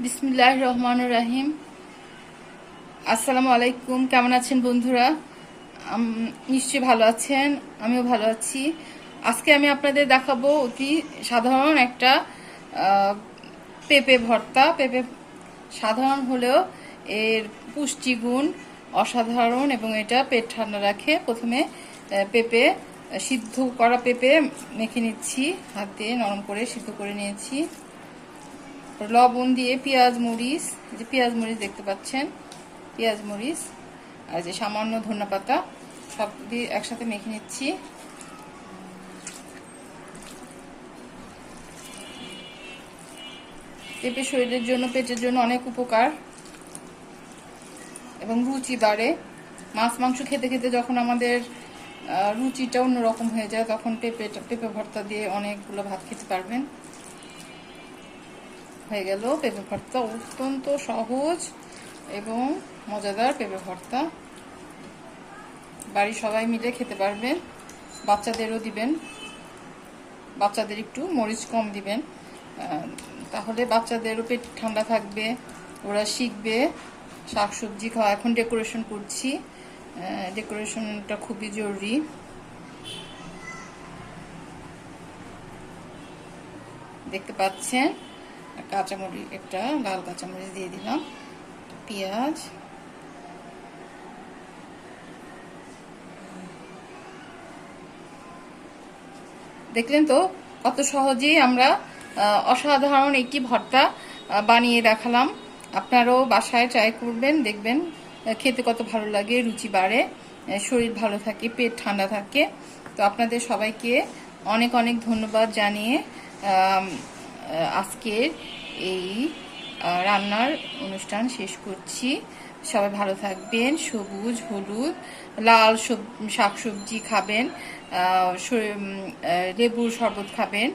বিসমিল্লাহির রহমানির রহিম। আসসালামু আলাইকুম। কেমন আছেন বন্ধুরা? নিশ্চয়ই ভালো আছেন, আমিও ভালো আছি। আজকে আমি আপনাদের দেখাবো অতি সাধারণ একটা পেঁপে ভর্তা। পেঁপে সাধারণ হলেও এর পুষ্টিগুণ অসাধারণ এবং এটা পেট ঠান্ডা রাখে। প্রথমে পেঁপে সিদ্ধ করা পেঁপে মেখে নিচ্ছি, হাত দিয়ে নরম করে সিদ্ধ করে নিয়েছি। লবণ দিয়ে পেঁয়াজ মরিচ, যে পেঁয়াজ মরিচ দেখতে পাচ্ছেন, পেঁয়াজ মরিচ আর যে সামান্য ধনেপাতা সব দিয়ে একসাথে মেখে নিচ্ছি। পেঁপে শরীরের জন্য, পেটের জন্য অনেক উপকার এবং রুচি বাড়ে। মাছ মাংস খেতে খেতে যখন আমাদের রুচিটা অন্যরকম হয়ে যায়, তখন পেঁপে ভর্তা দিয়ে অনেকগুলো ভাত খেতে পারবেন। হয়ে গেল পেঁপে ভর্তা, অত্যন্ত সহজ এবং মজাদার পেঁপে ভর্তা। বাড়ির সবাই মিলে খেতে পারবেন, বাচ্চাদেরও দিবেন। বাচ্চাদের একটু মরিচ কম দিবেন, তাহলে বাচ্চাদেরও পেট ঠান্ডা থাকবে, ওরা শিখবে শাকসবজি খাওয়া। এখন ডেকোরেশন করছি, ডেকোরেশনটা খুবই জরুরি। দেখতে পাচ্ছেন কাঁচামরিচ, একটা লাল কাঁচামরিচ দিয়ে দিলাম, পেঁয়াজ, দেখলেন তো কত সহজেই আমরা অসাধারণ একটি ভর্তা বানিয়ে দেখালাম। আপনারাও বাসায় ট্রাই করবেন, দেখবেন খেতে কত ভালো লাগে, রুচি বাড়ে, শরীর ভালো থাকে, পেট ঠান্ডা থাকে। তো আপনাদের সবাইকে অনেক অনেক ধন্যবাদ জানিয়ে আজকের এই রান্নার অনুষ্ঠান শেষ করছি। সবাই ভালো থাকবেন, সবুজ হলুদ লাল শাকসবজি খাবেন, লেবুর শরবত খাবেন,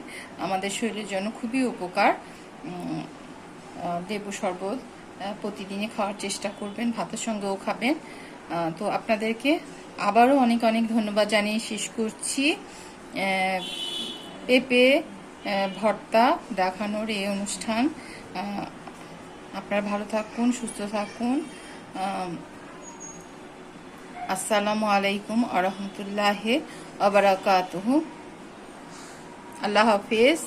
আমাদের শরীরের জন্য খুবই উপকার। লেবু শরবত প্রতিদিনই খাওয়ার চেষ্টা করবেন, ভাতের সঙ্গেও খাবেন। তো আপনাদেরকে আবারও অনেক অনেক ধন্যবাদ জানিয়ে শেষ করছি। পেঁপে ভর্তা দেখানোর এই অনুষ্ঠান। আপনারা ভালো থাকুন, সুস্থ থাকুন। আসসালামু আলাইকুম আ রহমতুল্লাহি ওয়া বারাকাতুহু। আল্লাহ হাফেজ।